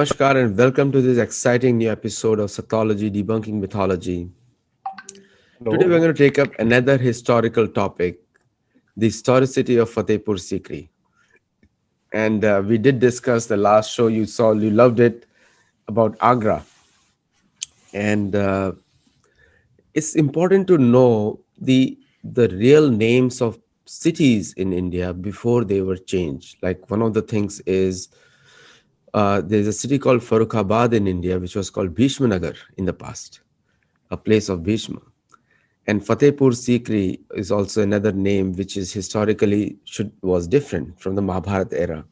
Namaskar and welcome to this exciting new episode of Sattology Debunking Mythology. Today we're Hello. going to take up another historical topic, the historicity of Fatehpur Sikri. And we did discuss the last show you saw, you loved it, about Agra. And it's important to know the real names of cities in India before they were changed. Like one of the things is there's a city called Farrukhabad in India, which was called Bhishmanagar in the past, a place of Bhishma. And Fatehpur Sikri is also another name which is historically was different from the Mahabharata era.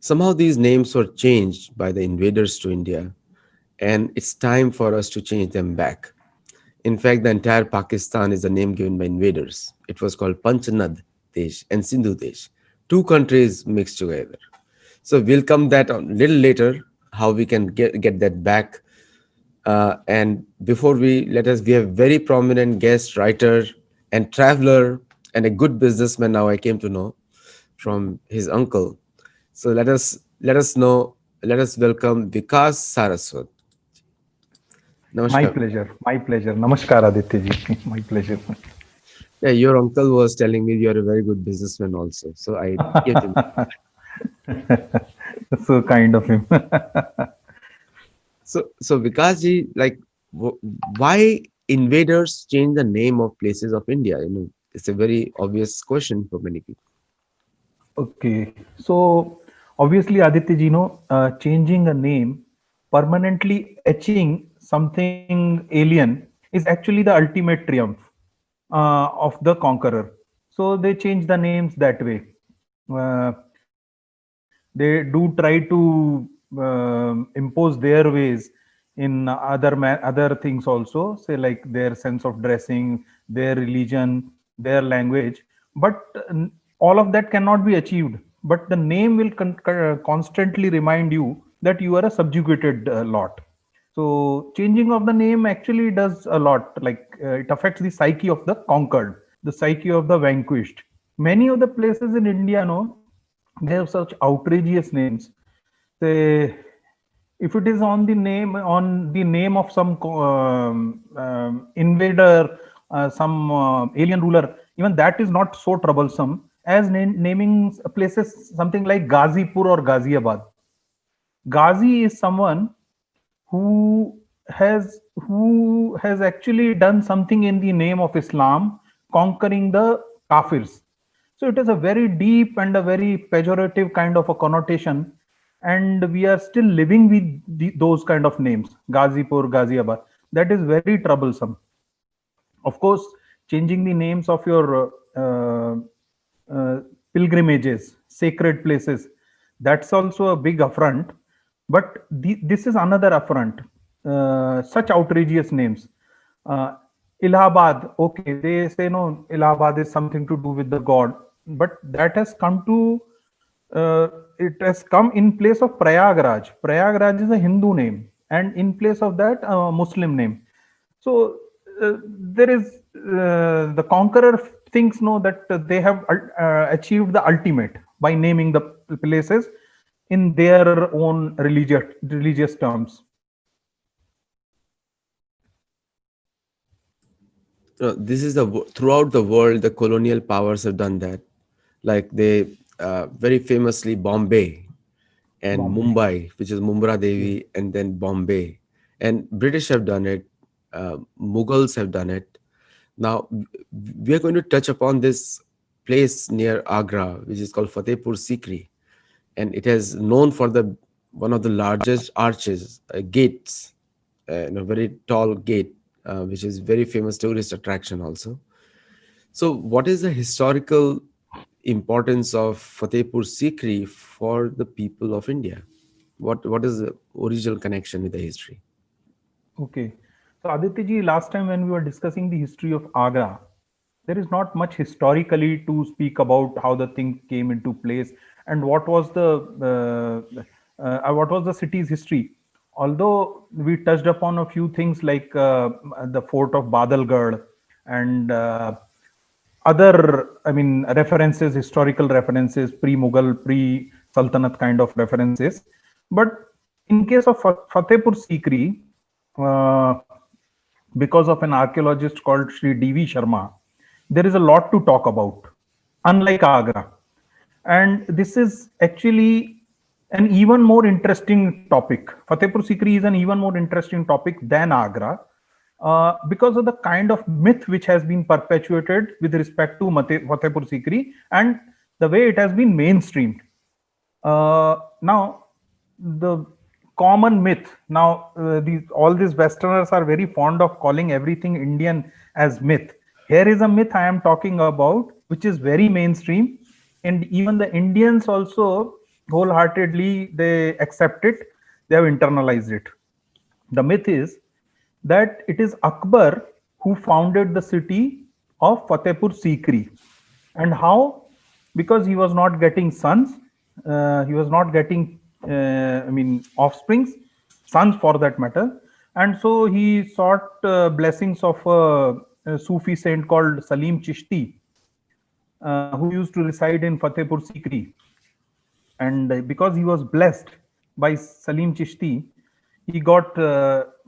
Somehow these names were changed by the invaders to India, and it's time for us to change them back. In fact, the entire Pakistan is a name given by invaders. It was called Panchanad Desh and Sindhu Desh, two countries mixed together. So we'll come that a little later, how we can get that back. And before we have very prominent guest writer and traveler and a good businessman. Now I came to know from his uncle. So let us welcome Vikas Saraswat. My Namaskar. pleasure. My pleasure. Namaskar, Aditya ji. My pleasure. Yeah, your uncle was telling me you're a very good businessman also. So I came to know. So kind of him. So Vikas ji, like, why invaders change the name of places of India? It's a very obvious question for many people. Okay. So obviously, Aditya ji, changing a name, permanently etching something alien is actually the ultimate triumph of the conqueror. So they change the names that way. Uh, they do try to impose their ways in other things also, say like their sense of dressing, their religion, their language, but all of that cannot be achieved. But the name will constantly remind you that you are a subjugated lot. So changing of the name actually does a lot. Like it affects the psyche of the conquered, the psyche of the vanquished. Many of the places in India, no, they have such outrageous names. Say, if it is on the name of some invader, some alien ruler, even that is not so troublesome as naming places something like Gazipur or Ghaziabad. Ghazi is someone who has actually done something in the name of Islam, conquering the Kafirs. So it is a very deep and a very pejorative kind of a connotation, and we are still living with those kind of names, Ghazipur, Ghaziabad. That is very troublesome. Of course, changing the names of your pilgrimages, sacred places, that's also a big affront. But this is another affront. Such outrageous names. Uh, Allahabad, okay, they say no, Allahabad is something to do with the god, but that has come to it has come in place of Prayagraj. Prayagraj is a Hindu name, and in place of that, a Muslim name. So there is the conqueror thinks no that they have achieved the ultimate by naming the places in their own religious terms. This is throughout the world, the colonial powers have done that. Like they very famously Bombay and Bombay. Mumbai, which is Mumbra Yes. Devi, and then Bombay. And British have done it. Mughals have done it. Now we are going to touch upon this place near Agra, which is called Fatehpur Sikri, and it is known for the one of the largest arches, gates, a very tall gate, which is very famous tourist attraction also. So, what is the historical importance of Fatehpur Sikri for the people of India? What is the original connection with the history? Okay. So Aditya ji, last time when we were discussing the history of Agra, there is not much historically to speak about how the thing came into place and what was the city's history. Although we touched upon a few things like the fort of Badalgarh and other, I mean, references, historical references, pre-Mughal, pre-Sultanate kind of references. But in case of Fatehpur Sikri, uh, because of an archaeologist called Sri D.V. Sharma, there is a lot to talk about, unlike Agra. And this is actually an even more interesting topic. Fatehpur Sikri is an even more interesting topic than Agra, because of the kind of myth which has been perpetuated with respect to Fatehpur Sikri and the way it has been mainstreamed. Now, the common myth. Now, all these Westerners are very fond of calling everything Indian as myth. Here is a myth I am talking about, which is very mainstream, and even the Indians also wholeheartedly they accept it. They have internalized it. The myth is that it is Akbar who founded the city of Fatehpur Sikri. And how? Because he was not getting sons, he was not getting, offsprings, sons for that matter. And so he sought blessings of a Sufi saint called Salim Chishti, who used to reside in Fatehpur Sikri. And because he was blessed by Salim Chishti, he got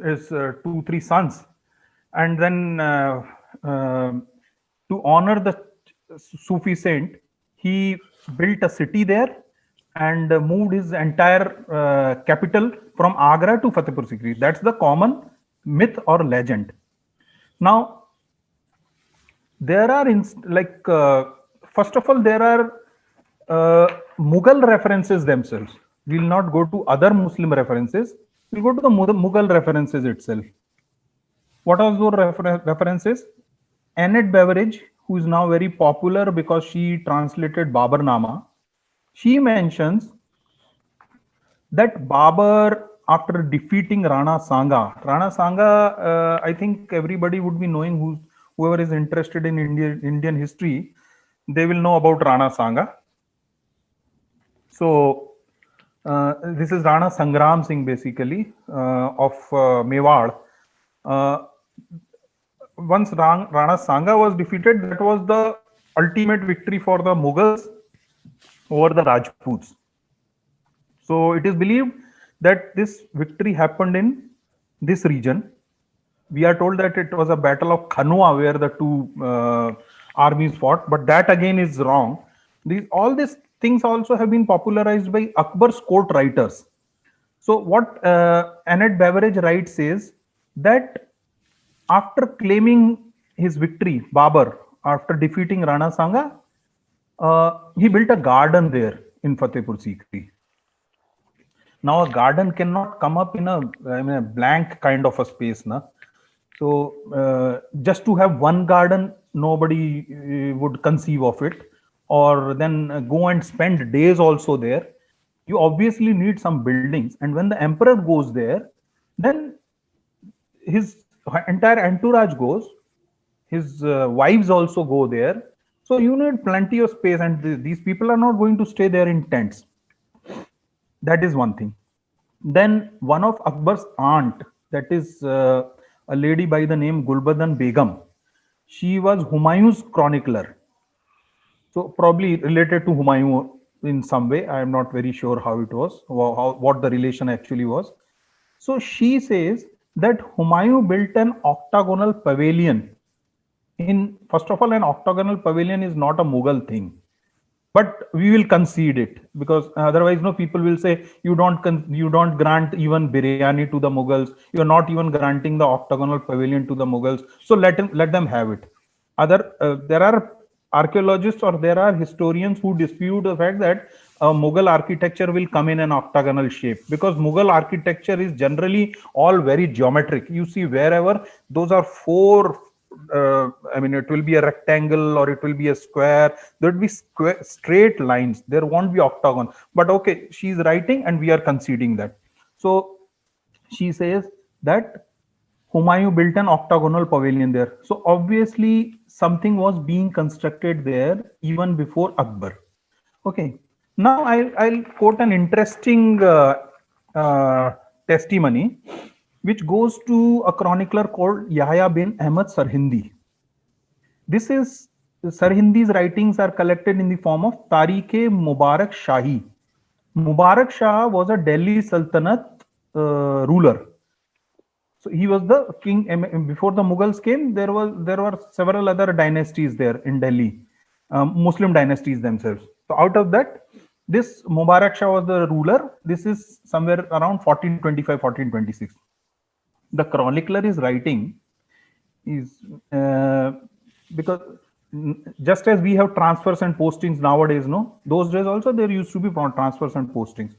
his 2 3 sons. And then to honor the Sufi saint, he built a city there and moved his entire capital from Agra to Fatehpur Sikri. That's the common myth or legend. Now, there are first of all, there are Mughal references themselves. We'll not go to other Muslim references. We'll go to the Mughal references itself. What are those references? Annette Beveridge, who is now very popular because she translated Babar Nama, she mentions that Babar, after defeating Rana Sanga, I think everybody would be knowing, whoever is interested in Indian history, they will know about Rana Sanga. So this is Rana Sangram Singh, basically, of Mewar. Once Rana Sanga was defeated, that was the ultimate victory for the Mughals over the Rajputs. So it is believed that this victory happened in this region. We are told that it was a battle of Khanwa where the two armies fought, but that again is wrong. All these things also have been popularized by Akbar's court writers. So what Annette Beveridge writes is that after claiming his victory, Babar, after defeating Rana Sanga, he built a garden there in Fatehpur Sikri. Now, a garden cannot come up in a blank kind of a space, na. So, just to have one garden, nobody would conceive of it, or then go and spend days also there. You obviously need some buildings, and when the emperor goes there, then his entire entourage goes, his wives also go there. So you need plenty of space, and these people are not going to stay there in tents. That is one thing. Then one of Akbar's aunt, that is a lady by the name Gulbadan Begum, she was Humayun's chronicler. So probably related to Humayun in some way. I am not very sure how it was, what the relation actually was. So she says that Humayun built an octagonal pavilion. First of all, an octagonal pavilion is not a Mughal thing, but we will concede it, because otherwise, no, people will say you don't grant even biryani to the Mughals. You are not even granting the octagonal pavilion to the Mughals. So let them have it. There are archaeologists or there are historians who dispute the fact that Mughal architecture will come in an octagonal shape, because Mughal architecture is generally all very geometric. You see, wherever those are four, it will be a rectangle or it will be a square. There will be straight lines. There won't be octagon. But okay, she's writing and we are conceding that. So she says that Humayun built an octagonal pavilion there. So obviously something was being constructed there even before Akbar. Okay. Now I'll quote an interesting testimony which goes to a chronicler called Yahya bin Ahmad Sarhindi. This is Sarhindi's writings are collected in the form of Tarikh-e Mubarak Shahi. Mubarak Shah was a Delhi Sultanate ruler. So he was the king. Before the Mughals came, there were several other dynasties there in Delhi, Muslim dynasties themselves. So out of that, this Mubarak Shah was the ruler. This is somewhere around 1425, 1426. The chronicler is writing is because just as we have transfers and postings nowadays, no, those days also there used to be transfers and postings.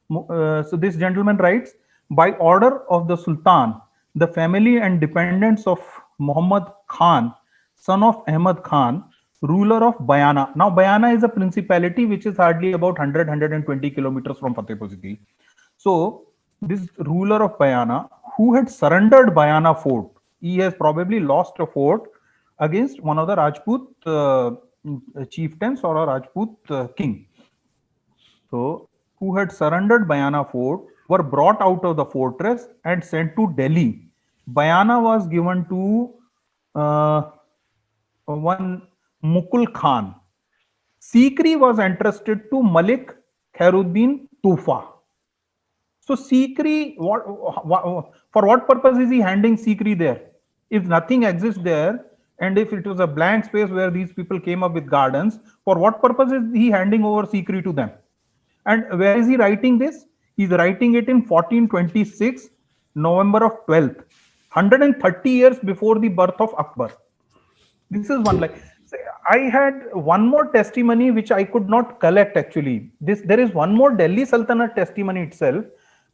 So this gentleman writes, by order of the Sultan, the family and dependents of Muhammad Khan, son of Ahmad Khan, ruler of Bayana. Now Bayana is a principality which is hardly about 100 kilometers from Fatehpur Sikri. So this ruler of Bayana, who had surrendered Bayana fort, he has probably lost a fort against one of the Rajput chieftains or a Rajput king. So, who had surrendered Bayana fort were brought out of the fortress and sent to Delhi. Bayana was given to one Mukul Khan. Sikri was entrusted to Malik Khairuddin Tufa. So Sikri, for what purpose is he handing Sikri there? If nothing exists there, and if it was a blank space where these people came up with gardens, for what purpose is he handing over Sikri to them? And where is he writing this? He's writing it in 1426, November of 12th, 130 years before the birth of Akbar. This is one like I had one more testimony which I could not collect actually. There is one more Delhi Sultanate testimony itself.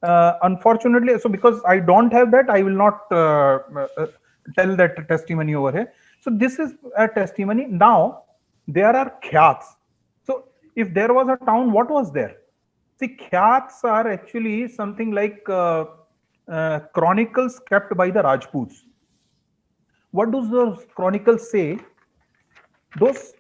Unfortunately, so because I don't have that, I will not tell that testimony over here. So this is a testimony. Now there are khyats. So if there was a town, what was there? See, khyats are actually something like chronicles kept by the Rajputs. What does the chronicles say? Those,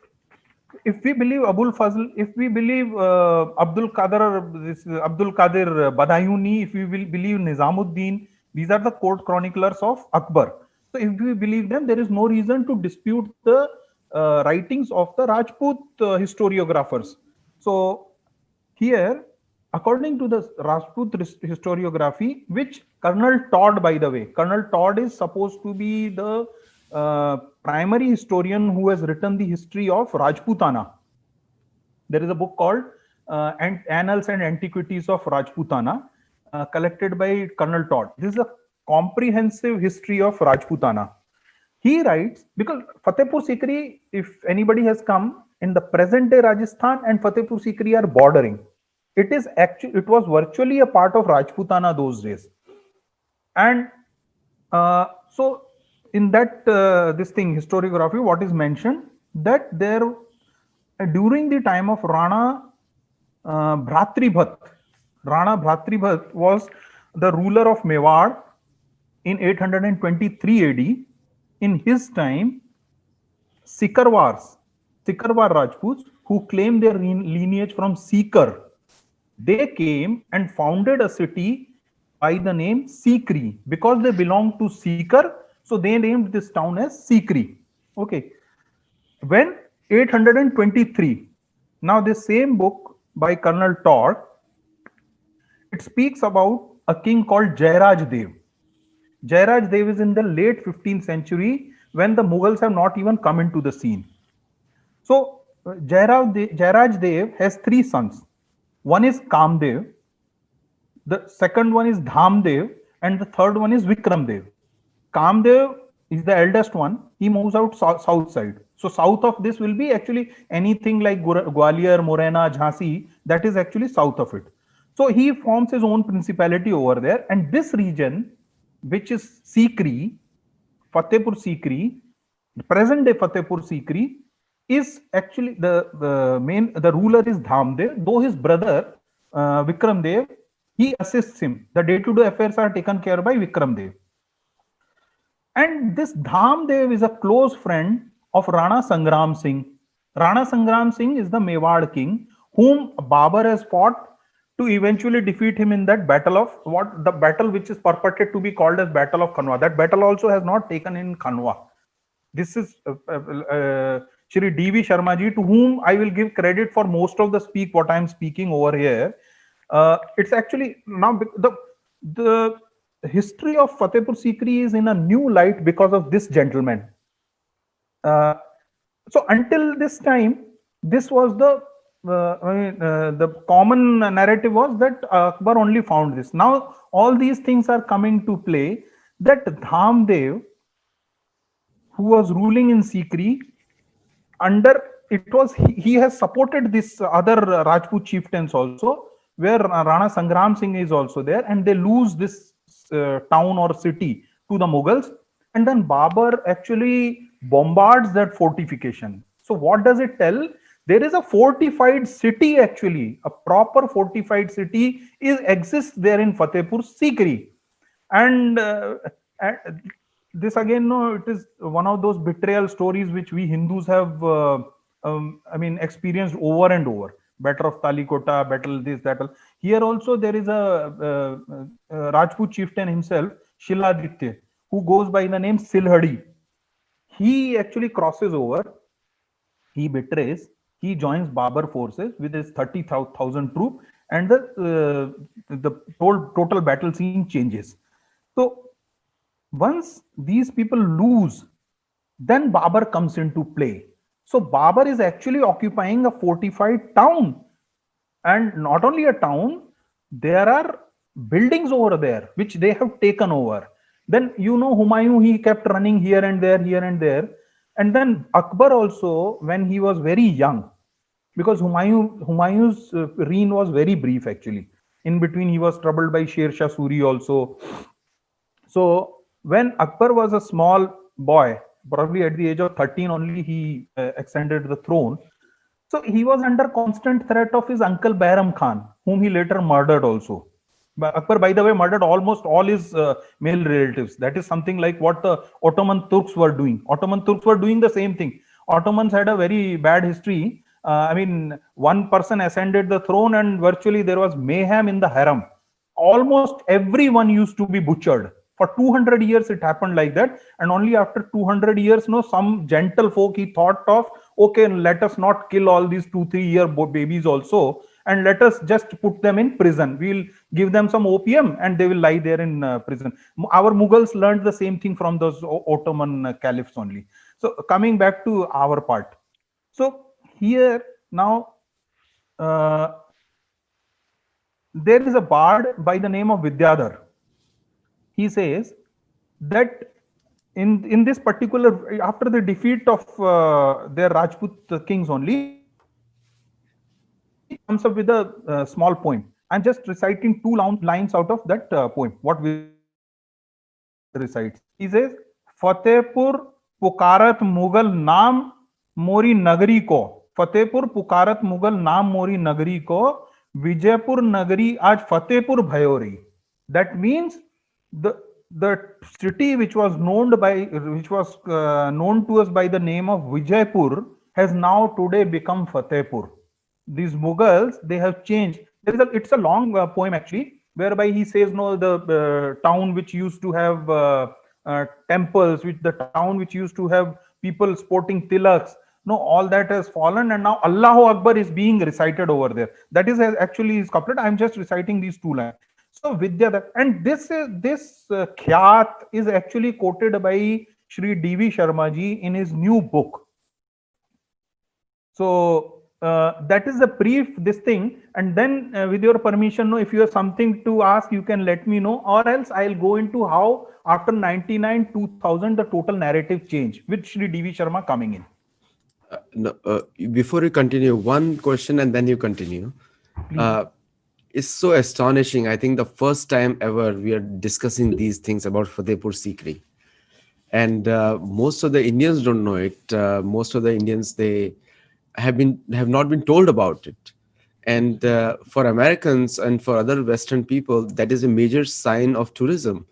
if we believe Abul Fazl, if we believe Abdul Qadir Badayuni, if we will believe Nizamuddin, these are the court chroniclers of Akbar. So if we believe them, there is no reason to dispute the writings of the Rajput historiographers. So here, according to the Rajput historiography, which Colonel Todd, by the way, Colonel Todd is supposed to be the primary historian who has written the history of Rajputana. There is a book called Annals and Antiquities of Rajputana, collected by Colonel Todd. This is a comprehensive history of Rajputana. He writes, because Fatehpur Sikri, if anybody has come, in the present day Rajasthan and Fatehpur Sikri are bordering. It was virtually a part of Rajputana those days. And so in that this thing historiography, what is mentioned that there during the time of Rana Bhratribhat, Rana Bhratribhat was the ruler of Mewar in 823 AD. In his time, Sikarwar Rajputs, who claim their lineage from Sikar, they came and founded a city by the name Sikri. Because they belonged to Sikar, so they named this town as Sikri. Okay. When 823, now this same book by Colonel Todd, it speaks about a king called Jairaj Dev. Jairaj Dev is in the late 15th century when the Mughals have not even come into the scene. So Jairaj Dev has three sons. One is Kamdev, the second one is Dhamdev, and the third one is Vikramdev. Kamdev is the eldest one. He moves out south side. So south of this will be actually anything like Gwalior, Morena, Jhansi. That is actually south of it. So he forms his own principality over there. And this region, which is Sikri, Fatehpur Sikri, the present day Fatehpur Sikri, is actually the ruler is Dhamdev, though his brother Vikramdev, he assists him. The day-to-day affairs are taken care by Vikramdev. And this Dhamdev is a close friend of Rana Sangram Singh. Rana Sangram Singh is the Mewar king, whom Babur has fought to eventually defeat him in that battle of the battle which is purported to be called as Battle of Kanwa. That battle also has not taken in Kanwa. This is Shri D.V. Sharmaji, to whom I will give credit for most of the what I am speaking over here. It's actually now the history of Fatehpur Sikri is in a new light because of this gentleman. Uh, so until this time, this was the common narrative was that Akbar only found this. Now all these things are coming to play. That Dhamdev, who was ruling in Sikri, under it was he has supported this other Rajput chieftains also, where Rana Sangram Singh is also there, and they lose this town or city to the Mughals, and then Babur actually bombards that fortification. So what does it tell? There is a fortified city, actually a proper fortified city is exists there in Fatehpur Sikri. And this again, no, it is one of those betrayal stories which we Hindus have I mean experienced over and over. Battle of Talikota, battle this, that. Here also there is a Rajput chieftain himself, Shiladitya, who goes by the name Silhadi. He actually crosses over, he betrays, he joins Babur forces with his 30,000 troop, and the total battle scene changes. So once these people lose, then Babur comes into play. So Babur is actually occupying a fortified town, and not only a town, there are buildings over there which they have taken over. Then Humayun, he kept running here and there, here and there. And then Akbar also, when he was very young, because Humayun's reign was very brief actually. In between, he was troubled by Sher Shah Suri also. So when Akbar was a small boy, probably at the age of 13 only, he ascended the throne. So he was under constant threat of his uncle Bahram Khan, whom he later murdered also. But Akbar, by the way, murdered almost all his male relatives. That is something like what the Ottoman Turks were doing. Ottoman Turks were doing the same thing. Ottomans had a very bad history. I mean, one person ascended the throne and virtually there was mayhem in the harem. Almost everyone used to be butchered. For 200 years it happened like that, and only after 200 years, some gentle folk he thought of, okay, let us not kill all these 2-3 year babies also, and let us just put them in prison. We'll give them some opium and they will lie there in prison. Our Mughals learned the same thing from those Ottoman caliphs only. So coming back to our part, so here now uh, there is a bard by the name of Vidyadhar. He says that in this particular, after the defeat of their Rajput kings only, he comes up with a small poem. I'm just reciting two lines out of that poem, what Vidyadhar recites. He says, Fatehpur pukarat Mughal naam mori nagari ko. Fatehpur pukarat Mughal naam mori nagari ko. Vijaypur nagari aaj Fatehpur bhayori. That means the the city which was known to us by the name of Vijaypur has now today become Fatehpur. These Mughals, they have changed. It's a long poem actually, whereby he says, no, the town which used to have temples, which the town which used to have people sporting tilaks, no, all that has fallen, and now Allahu Akbar is being recited over there. That is actually his couplet. I'm just reciting these two lines. So Vidya, and this khyat is actually quoted by Shri D.V. Sharma ji in his new book. So that is a brief this thing, and then with your permission, if you have something to ask, you can let me know, or else I'll go into how after 99 2000 the total narrative change with Shri D.V. Sharma coming in. No, before you continue, one question and then you continue. It's so astonishing. I think the first time ever we are discussing these things about Fatehpur Sikri. And most of the Indians don't know it. Most of the Indians, they have not been told about it. And for Americans and for other Western people, that is a major sign of tourism.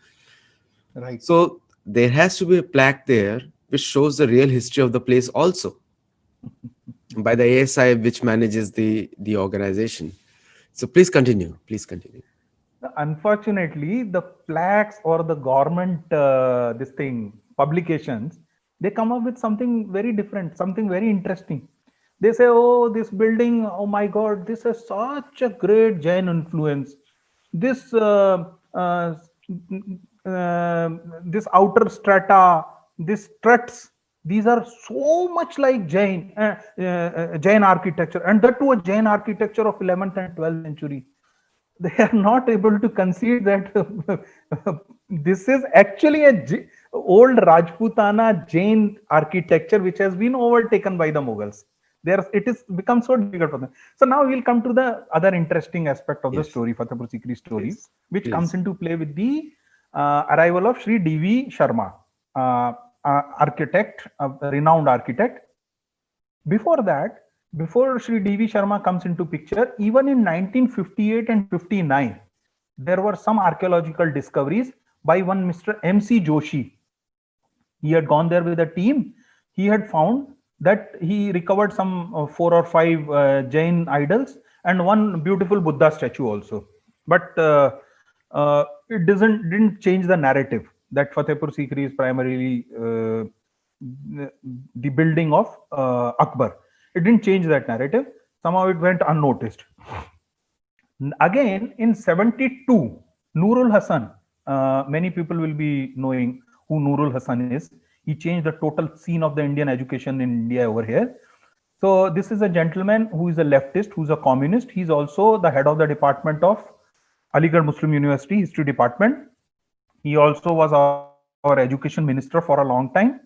Right. So there has to be a plaque there which shows the real history of the place also, by the ASI which manages the organization. So please continue. Please continue. Unfortunately, the plaques or the government this thing publications, they come up with something very different, something very interesting. They say, oh, this building, oh my God, this has such a great Jain influence. This uh, this outer strata, this struts, these are so much like Jain architecture, and that too a Jain architecture of 11th and 12th century. They are not able to concede that this is actually old Rajputana Jain architecture which has been overtaken by the Mughals. There, it is become so difficult for them. So now we'll come to the other interesting aspect of the Yes, story, Fatehpur Sikri story, please, which comes please. into play with the arrival of Sri D.V. Sharma, architect, a renowned architect. Before that, before Sri D.V. Sharma comes into picture, even in 1958 and 59, there were some archaeological discoveries by one Mr. M.C. Joshi. He had gone there with a team. He had found that he recovered some 4 or 5 Jain idols and one beautiful Buddha statue also. But it didn't change the narrative that Fatehpur Sikri is primarily the building of Akbar. It didn't change that narrative. Somehow it went unnoticed. Again, in 72, Nurul Hassan, many people will be knowing who Nurul Hassan is. He changed the total scene of the Indian education in India over here. So this is a gentleman who is a leftist, who's a communist. He's also the head of the department of Aligarh Muslim University History Department. He also was our education minister for a long time.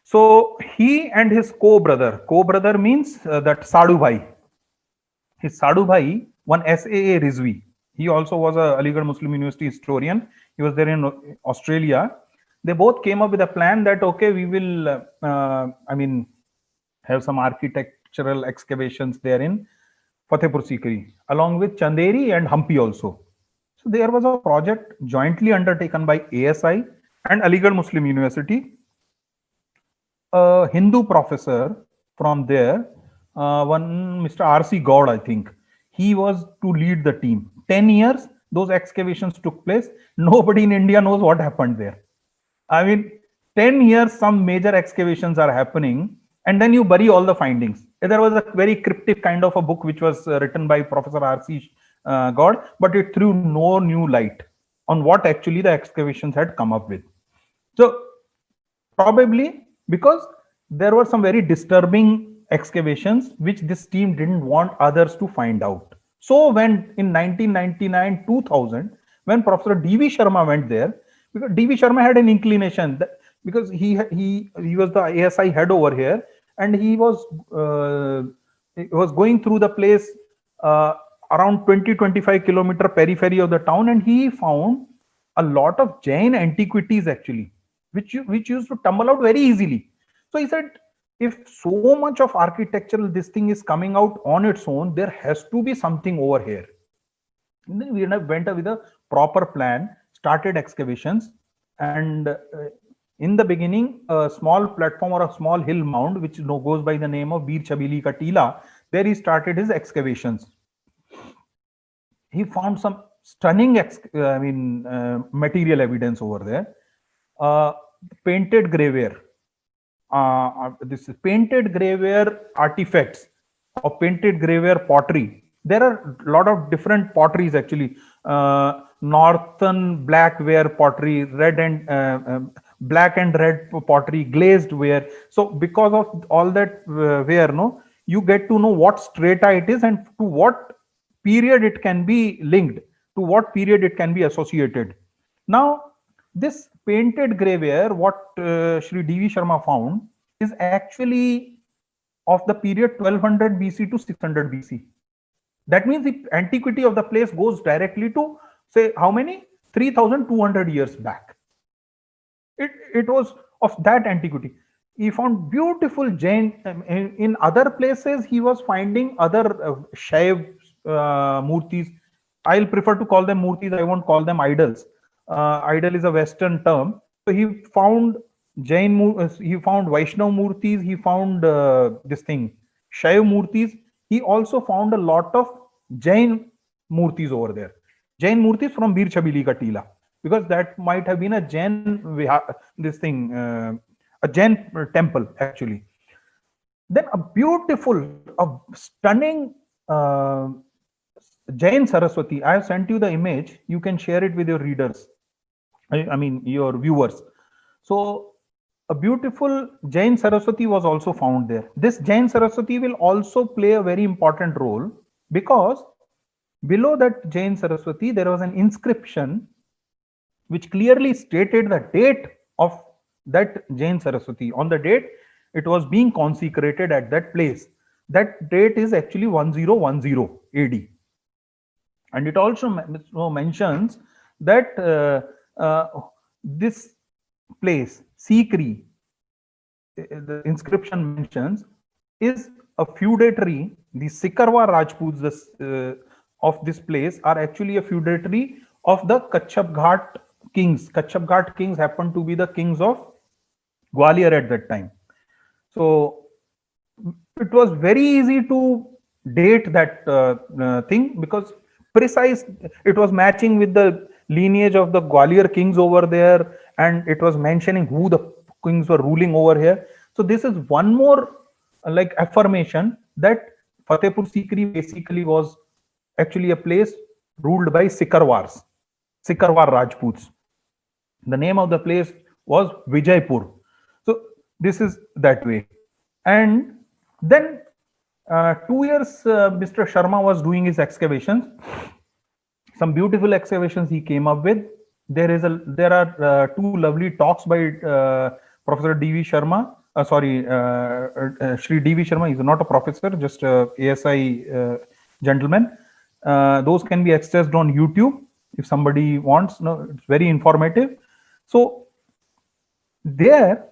So he and his co-brother means that Sadhu Bhai, his Sadhu Bhai, one SAA Rizvi. He also was a Aligarh Muslim University historian. He was there in Australia. They both came up with a plan that, okay, we will, have some architectural excavations there in Fatehpur Sikri, along with Chanderi and Hampi also. So there was a project jointly undertaken by ASI and Aligarh Muslim University. A Hindu professor from there, one Mr. R.C. God, I think, he was to lead the team. 10 years, those excavations took place. Nobody in India knows what happened there. I mean, 10 years, some major excavations are happening, and then you bury all the findings. There was a very cryptic kind of a book which was written by Professor R.C. God, but it threw no new light on what actually the excavations had come up with. So probably because there were some very disturbing excavations which this team didn't want others to find out. So when in 1999 2000, when Professor D.V. Sharma went there, because D.V. Sharma had an inclination that, because he was the ASI head over here, and he was going through the place uh, around 20-25 kilometer periphery of the town, and he found a lot of Jain antiquities actually, which used to tumble out very easily. So he said, if so much of architectural this thing is coming out on its own, there has to be something over here. And then we went with a proper plan, started excavations, and in the beginning, a small platform or a small hill mound, which goes by the name of Bir Chabili Ka Tila, there he started his excavations. He found some stunning material evidence over there. Painted graveware, this painted graveware artifacts or painted graveware pottery. There are a lot of different potteries actually. Northern blackware pottery, red and black and red pottery, glazed ware. So because of all that ware, no, you get to know what strata it is and to what period it can be linked, to what period it can be associated. Now, this painted graveware, what Sri D.V. Sharma found, is actually of the period 1200 BC to 600 BC. That means the antiquity of the place goes directly to, say, how many? 3200 years back. It was of that antiquity. He found beautiful Jain. In other places, he was finding other Shaiv murtis. I'll prefer to call them murtis. I won't call them idols. Idol is a Western term. So he found he found Vaishnav murtis. He found this thing, Shaiv murtis. He also found a lot of Jain murtis over there. Jain murtis from Bir Chabili Ka Tila, because that might have been a this thing, a Jain temple actually. Then a beautiful, a stunning Jain Saraswati. I have sent you the image. You can share it with your readers. I mean your viewers. So a beautiful Jain Saraswati was also found there. This Jain Saraswati will also play a very important role because below that Jain Saraswati there was an inscription which clearly stated the date of that Jain Saraswati. On the date it was being consecrated at that place. That date is actually 1010 AD. And it also mentions that this place, Sikri, the inscription mentions, is a feudatory. The Sikarwa Rajputs of this place are actually a feudatory of the Kachap Ghat kings. Kachap Ghat kings happened to be the kings of Gwalior at that time. So it was very easy to date that thing because precise, it was matching with the lineage of the Gwalior kings over there, and it was mentioning who the kings were ruling over here. So this is one more like affirmation that Fatehpur Sikri basically was actually a place ruled by Sikarwars, Sikarwar Rajputs. The name of the place was Vijaypur. So this is that way. And then 2 years Mr. Sharma was doing his excavations. Some beautiful excavations he came up with. There are two lovely talks by Professor D.V. Sharma. Shri D.V. Sharma is not a professor, just a ASI gentleman. Those can be accessed on YouTube if somebody wants. No, it's very informative. So there,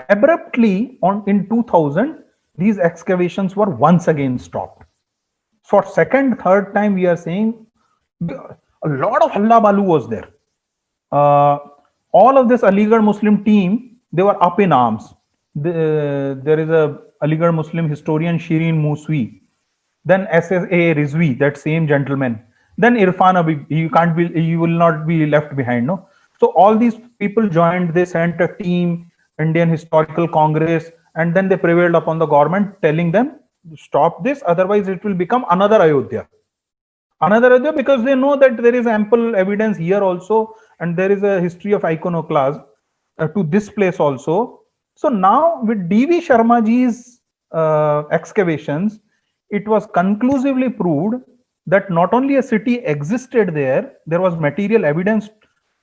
abruptly in 2000, these excavations were once again stopped. For second, third time, we are saying a lot of Halla Balu was there. All of this Aligarh Muslim team, they were up in arms. There is a Aligarh Muslim historian Shireen Muswi, then SSA Rizvi, that same gentleman, then Irfan Abhi. You will not be left behind, no. So all these people joined. They sent a team, Indian Historical Congress, and then they prevailed upon the government, telling them stop this, otherwise it will become another Ayodhya. Another Ayodhya, because they know that there is ample evidence here also, and there is a history of iconoclasm to this place also. So now with D.V. Sharmaji's excavations, it was conclusively proved that not only a city existed there was material evidence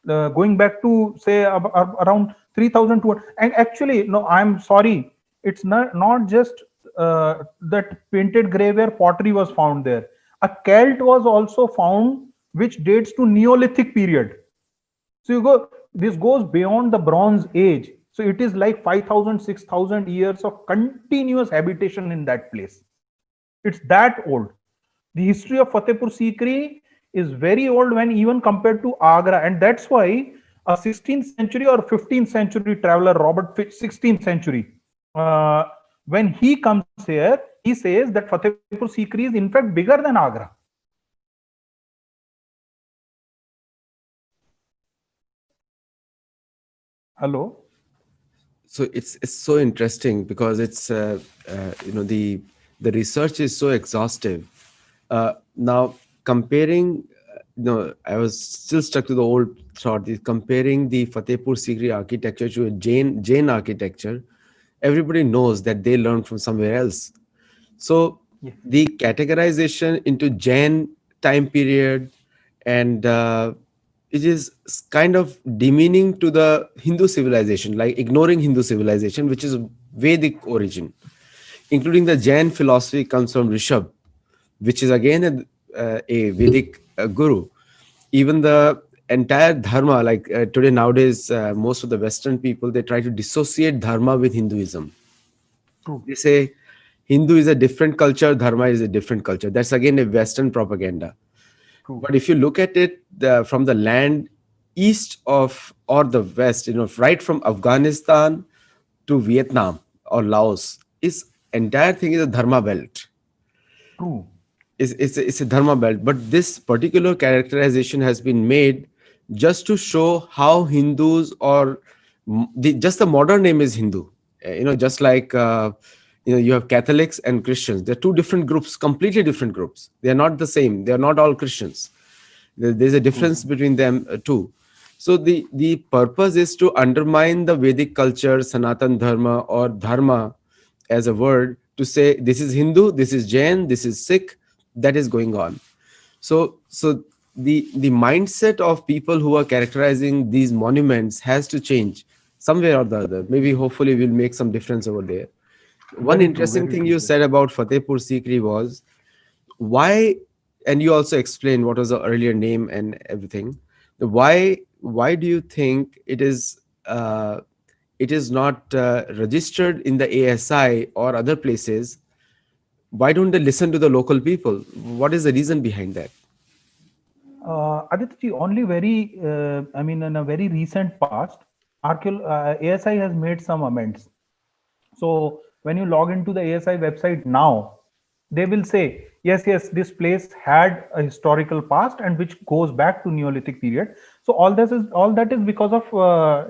going back to say around 3,200. And actually, no, I'm sorry, it's not just that painted graveware pottery was found there. A celt was also found which dates to Neolithic period. So this goes beyond the Bronze Age. So it is like 5,000, 6,000 years of continuous habitation in that place. It's that old. The history of Fatehpur Sikri is very old when even compared to Agra, and that's why a 16th century or 15th century traveler, Robert Fitch, 16th century, when he comes here, he says that Fatehpur Sikri is in fact bigger than Agra. Hello. So it's so interesting because it's the research is so exhaustive. Now comparing, I was still stuck to the old thought. Comparing the Fatehpur Sikri architecture to a Jain architecture, everybody knows that they learned from somewhere else. So Yes. the categorization into Jain time period and it is kind of demeaning to the Hindu civilization, like ignoring Hindu civilization, which is Vedic origin, including the Jain philosophy comes from Rishabh, which is again a Vedic guru. Even the entire dharma, like today nowadays, most of the Western people, they try to dissociate dharma with Hinduism. True. They say Hindu is a different culture, dharma is a different culture. That's again a Western propaganda. True. But if you look at it from the land east of or the west, right from Afghanistan to Vietnam or Laos, is entire thing is a dharma belt. True. It's a dharma belt. But this particular characterization has been made just to show how Hindus or just the modern name is Hindu. Just like You have Catholics and Christians. They're two different groups, completely different groups. They are not the same. They are not all Christians. There's a difference between them too. So the purpose is to undermine the Vedic culture, Sanatan Dharma, or Dharma as a word, to say this is Hindu, this is Jain, this is Sikh, that is going on. So the mindset of people who are characterizing these monuments has to change somewhere or the other. Maybe hopefully we'll make some difference over there. One Very true, interesting very thing true. you said about Fatehpur Sikri was why, and you also explained what was the earlier name and everything. The why do you think it is not registered in the ASI or other places? Why don't they listen to the local people? What is the reason behind that? Aditya, only very, in a very recent past, ASI has made some amends. So when you log into the ASI website now, they will say, yes, this place had a historical past and which goes back to Neolithic period. So all that is because of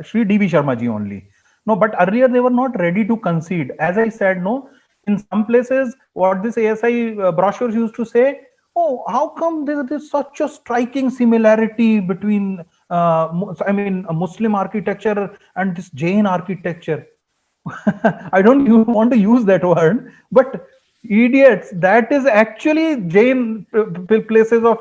Sri D.V. Sharma ji only. No, but earlier they were not ready to concede. As I said, no, in some places, what this ASI brochures used to say, oh, how come there's such a striking similarity between, Muslim architecture and this Jain architecture? I don't want to use that word, but idiots, that is actually Jain places of,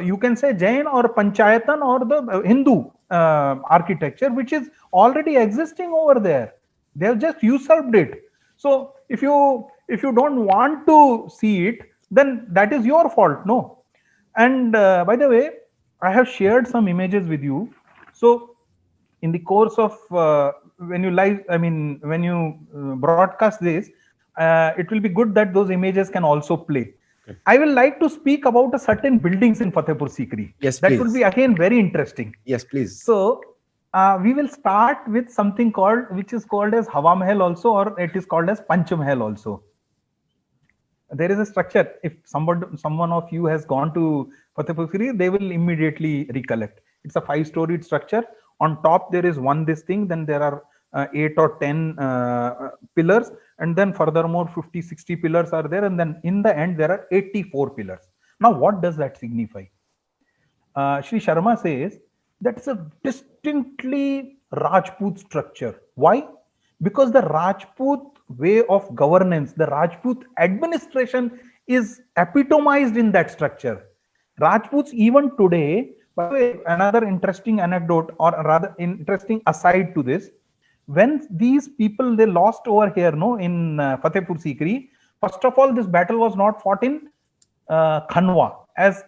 you can say Jain or Panchayatan or the Hindu architecture, which is already existing over there. They have just usurped it. So if you don't want to see it, then that is your fault, no? And by the way, I have shared some images with you. So in the course of when you live, when you broadcast this, it will be good that those images can also play. Okay. I will like to speak about a certain buildings in Fatehpur Sikri. Yes, That would be please. again very interesting. Yes, please. So we will start with something which is called as Hawa Mahal also, or it is called as Panch Mahal also. There is a structure. If someone of you has gone to Fatehpur Sikri, they will immediately recollect. It's a 5-storied structure. On top there is one this thing, then there are 8 or 10 pillars, and then furthermore 50-60 pillars are there, and then in the end there are 84 pillars. Now what does that signify? Shri Sharma says that's a distinctly Rajput structure. Why? Because the Rajput way of governance, the Rajput administration is epitomized in that structure. Rajputs, even today, by the way, another interesting anecdote, or rather interesting aside to this, when these people they lost over here, no, in Fatehpur Sikri, first of all, this battle was not fought in Khanwa, as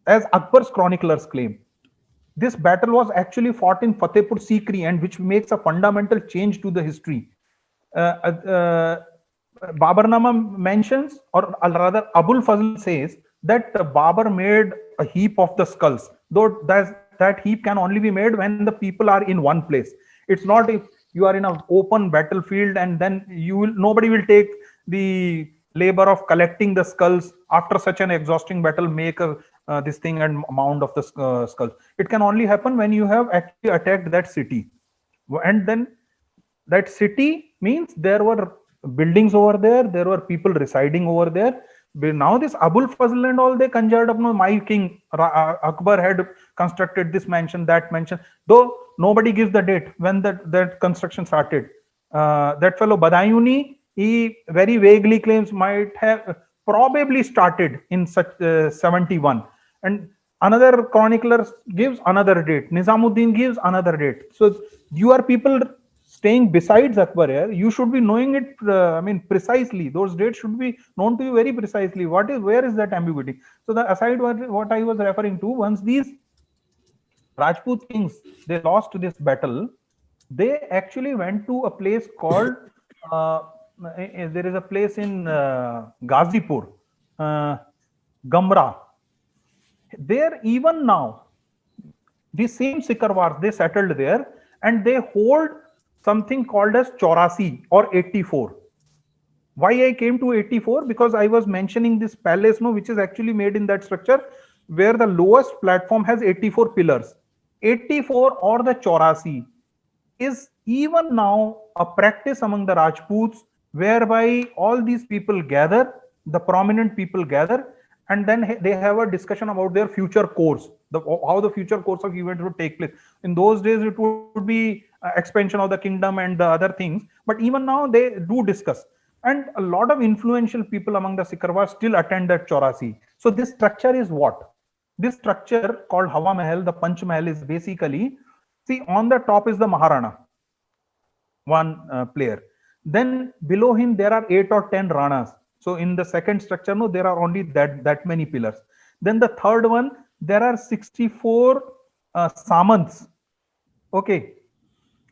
Akbar's chroniclers claim. This battle was actually fought in Fatehpur Sikri, and which makes a fundamental change to the history. Babarnama mentions, or rather Abul Fazl says, that Babar made a heap of the skulls, though that heap can only be made when the people are in one place. It's not if you are in an open battlefield and then nobody will take the labor of collecting the skulls after such an exhausting battle, make this thing and mound of the skulls. It can only happen when you have actually attacked that city, and then that city means there were buildings over there were people residing over there. But now this Abul Fazl and all, they conjured up, no, my king Akbar had constructed this mansion, that mansion, though nobody gives the date when that construction started. That fellow Badayuni, he very vaguely claims might have probably started in such 71, and another chronicler gives another date, Nizamuddin gives another date. So you are people staying besides Akbar here, you should be knowing it. Precisely. Those dates should be known to you very precisely. Where is that ambiguity? So the aside what I was referring to, once these Rajput kings they lost this battle, they actually went to a place called. Uh, there is a place in Ghazipur, uh, Gamra. There even now the same Sikarwars, they settled there, and they hold something called as Chaurasi or 84. Why I came to 84? Because I was mentioning this palace, no, which is actually made in that structure, where the lowest platform has 84 pillars. 84 or the Chaurasi is even now a practice among the Rajputs whereby all these people gather, the prominent people gather, and then they have a discussion about their future course, how the future course of events would take place. In those days, it would be expansion of the kingdom and the other things, but even now they do discuss. And a lot of influential people among the Sikarwas still attend that Chaurasi. So this structure is what? This structure called Hawa Mahal, the Panch Mahal, is basically, see, on the top is the Maharana, one player. Then below him there are 8 or 10 ranas. So in the second structure, no, there are only that many pillars. Then the third one, there are 64 samants. Okay,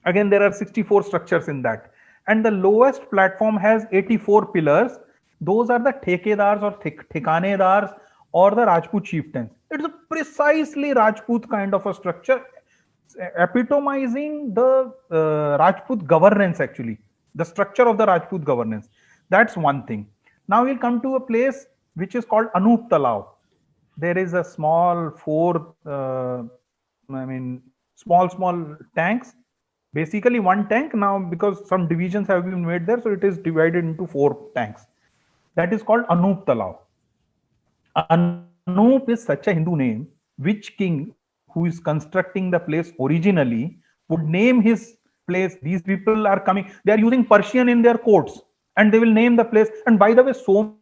again there are 64 structures in that, and the lowest platform has 84 pillars. Those are the thekedars or thikanedars or the Rajput chieftains. It's a precisely Rajput kind of a structure, epitomizing the Rajput governance, actually the structure of the Rajput governance. That's one thing. Now we'll come to a place which is called Anup Talao. There is a small small tanks, basically one tank now, because some divisions have been made there, so it is divided into 4 tanks. That is called Anup Talao. Anup is such a Hindu name. Which king who is constructing the place originally would name his place? These people are coming, they are using Persian in their courts, and they will name the place. And by the way, so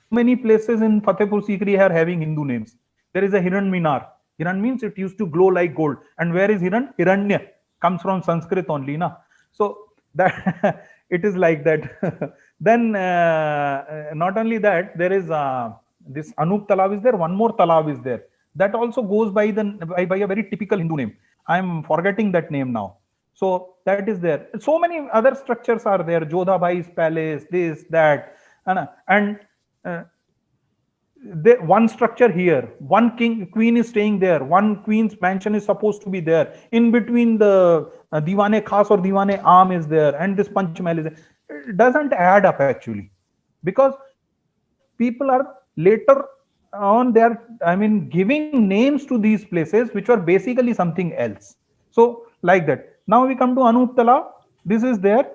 many places in Fatehpur Sikri are having Hindu names. There is a Hiran Minar. Hiran means it used to glow like gold. And where is Hiran? Hiranya comes from Sanskrit only, na. So that it is like that. Then not only that, there is this Anup Talav is there. One more Talav is there. That also goes by by a very typical Hindu name. I am forgetting that name now. So that is there. So many other structures are there. Jodha Bhai's palace, this, that, and one structure here, one queen is staying there, one queen's mansion is supposed to be there. In between, the Diwane Khas or Diwane Aam is there, and this Panch Mahal is there. It doesn't add up actually, because people are later on, they are, giving names to these places which were basically something else. So like that. Now we come to Anup Tala. This is there.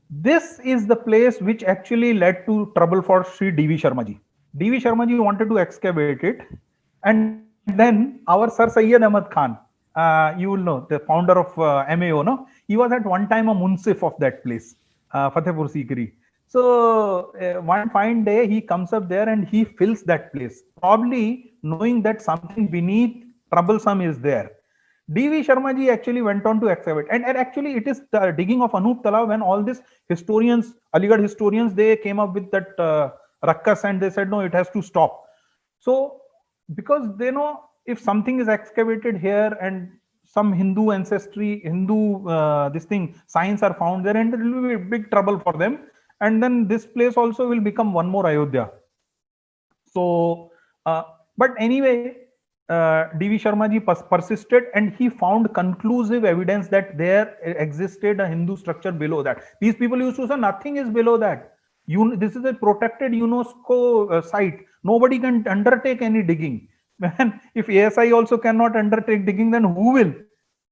This is the place which actually led to trouble for Sri D.V. Sharma ji. D.V. Sharma ji wanted to excavate it, and then our Sir Syed Ahmad Khan, you will know, the founder of MAO, no? He was at one time a munsif of that place, Fatehpur Sikri. So one fine day he comes up there and he fills that place, probably knowing that something beneath troublesome is there. D.V. Sharma ji actually went on to excavate, and actually it is the digging of Anup Tala when all these historians, Aligarh historians, they came up with that ruckus, and they said no, it has to stop. So because they know if something is excavated here and some Hindu ancestry, Hindu this thing signs are found there, and it will be big trouble for them. And then this place also will become one more Ayodhya. So, but anyway, D.V. Sharma ji persisted, and he found conclusive evidence that there existed a Hindu structure below that. These people used to say nothing is below that. This is a protected UNESCO site. Nobody can undertake any digging. Man, if ASI also cannot undertake digging, then who will?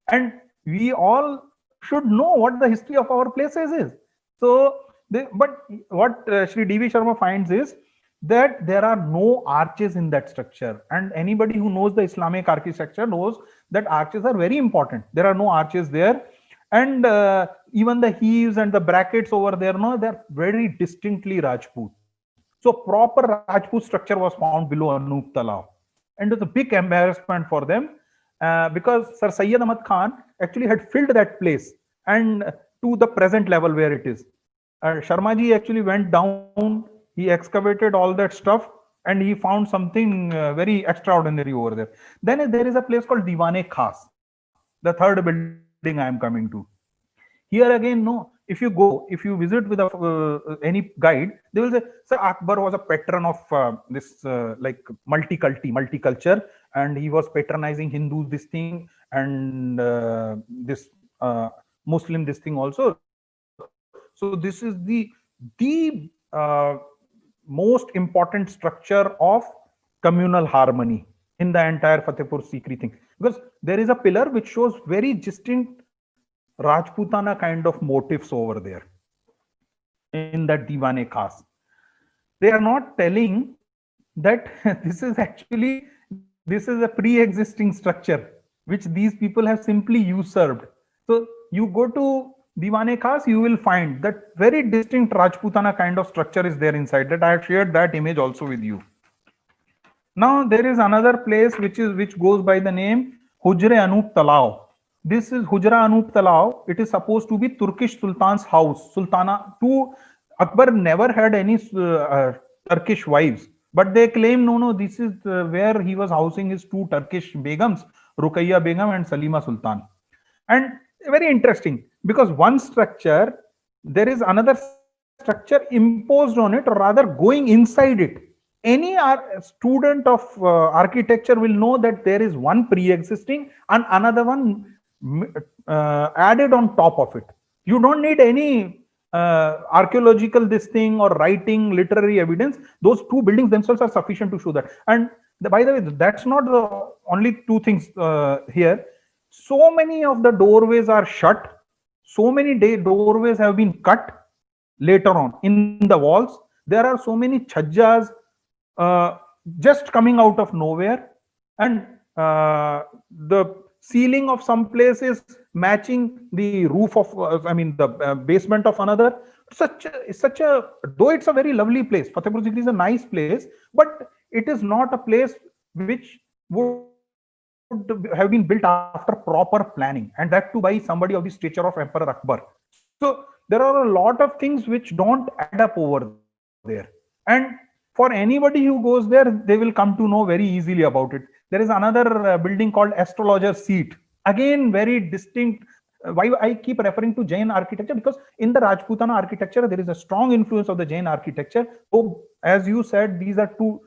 And we all should know what the history of our places is. So, but what Sri D.V. Sharma finds is that there are no arches in that structure, and anybody who knows the Islamic architecture knows that arches are very important. There are no arches there, and even the heaves and the brackets over there, no, they're very distinctly Rajput. So proper Rajput structure was found below Anup Talao, and it was a big embarrassment for them, because Sir Syed Ahmad Khan actually had filled that place and to the present level where it is. Sharma ji actually went down, he excavated all that stuff, and he found something very extraordinary over there. Then there is a place called Diwane Khas, the third building I am coming to. Here again, no, if you visit with any guide, they will say, Sir, Akbar was a patron of this like multiculture, and he was patronizing Hindus, this thing, and this Muslim, this thing also. So this is the most important structure of communal harmony in the entire Fatehpur Sikri thing, because there is a pillar which shows very distinct Rajputana kind of motifs over there. in that Diwane Khas. They are not telling that this is a pre-existing structure which these people have simply usurped. So you go to Diwane Khas, you will find that very distinct Rajputana kind of structure is there inside. That I have shared that image also with you. Now there is another place which goes by the name Hujre Anup Talao. This is Hujra Anup Talao. It is supposed to be Turkish Sultan's house. Sultana two Akbar never had any Turkish wives, but they claim no, this is where he was housing his two Turkish begums, Ruqayya Begum and Salima Sultan. And very interesting because one structure, there is another structure imposed on it, or rather going inside it. Any student of architecture will know that there is one pre-existing and another one added on top of it. You don't need any archaeological this thing or writing literary evidence. Those two buildings themselves are sufficient to show that. And by the way, that's not the only two things here. So many of the doorways are shut. So many doorways have been cut later on in the walls. There are so many chhajjas uh, just coming out of nowhere, and the ceiling of some places matching the roof of the basement of another. Such a though it's a very lovely place, Fatehpur Sikri is a nice place, but it is not a place which would have been built after proper planning, and that too by somebody of the stature of Emperor Akbar. So there are a lot of things which don't add up over there. And for anybody who goes there, they will come to know very easily about it. There is another building called Astrologer's Seat. Again, very distinct. Why I keep referring to Jain architecture? Because in the Rajputana architecture, there is a strong influence of the Jain architecture. So, as you said, these are two.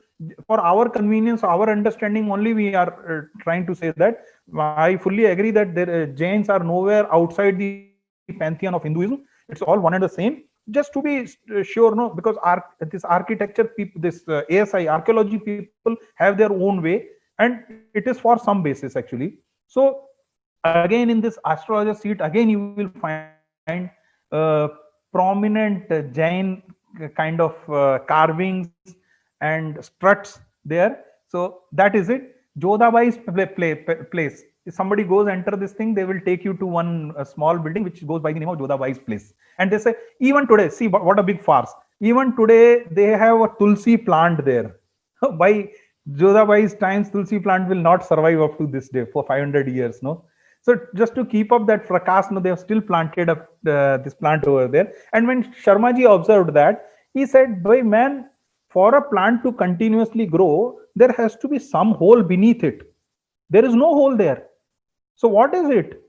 For our convenience, our understanding only, we are trying to say that. I fully agree that Jains are nowhere outside the pantheon of Hinduism. It's all one and the same. Just to be sure, no, because this architecture people, this ASI archaeology people have their own way, and it is for some basis actually. So again, in this astrologer seat, again you will find prominent Jain kind of carvings and struts there. So that is it. Jodhabai's place. If somebody goes enter this thing, they will take you to one small building which goes by the name of Jodhabai's place. And they say, even today, see what a big farce. Even today, they have a tulsi plant there. By Jodhabai's times, tulsi plant will not survive up to this day for 500 years. No. So just to keep up that fracas, no, they have still planted up this plant over there. And when Sharmaji observed that, he said, "Boy, man, for a plant to continuously grow, there has to be some hole beneath it. There is no hole there. So what is it?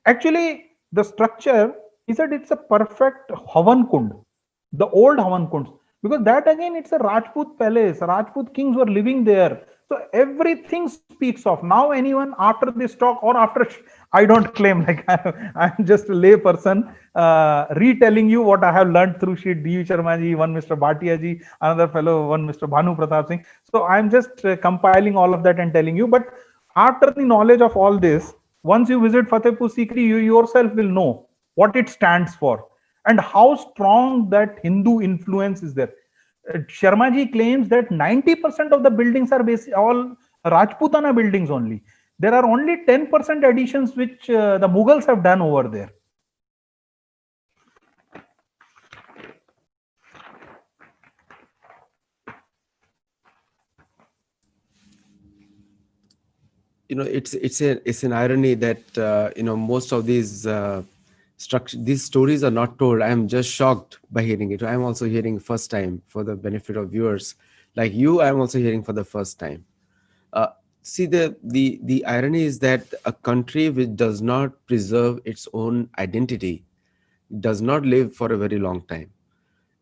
Actually, the structure, he said it's a perfect Havan Kund, the old Havan Kunds. Because that again, it's a Rajput palace. Rajput kings were living there. So everything speaks of. Now anyone after this talk or after, I don't claim, like I'm just a lay person retelling you what I have learned through Shri D. Sharma ji, one Mr. Bhatia ji, another fellow, one Mr. Bhanu Pratap Singh. So I'm just compiling all of that and telling you. But after the knowledge of all this, once you visit Fatehpur Sikri, you yourself will know what it stands for and how strong that Hindu influence is there. Sharmaji claims that 90% of the buildings are all Rajputana buildings only. There are only 10% additions which the Mughals have done over there. It's an irony that most of these these stories are not told. I'm just shocked by hearing it. I'm also hearing first time for the benefit of viewers like you. I'm also hearing for the first time. See, the irony is that a country which does not preserve its own identity does not live for a very long time.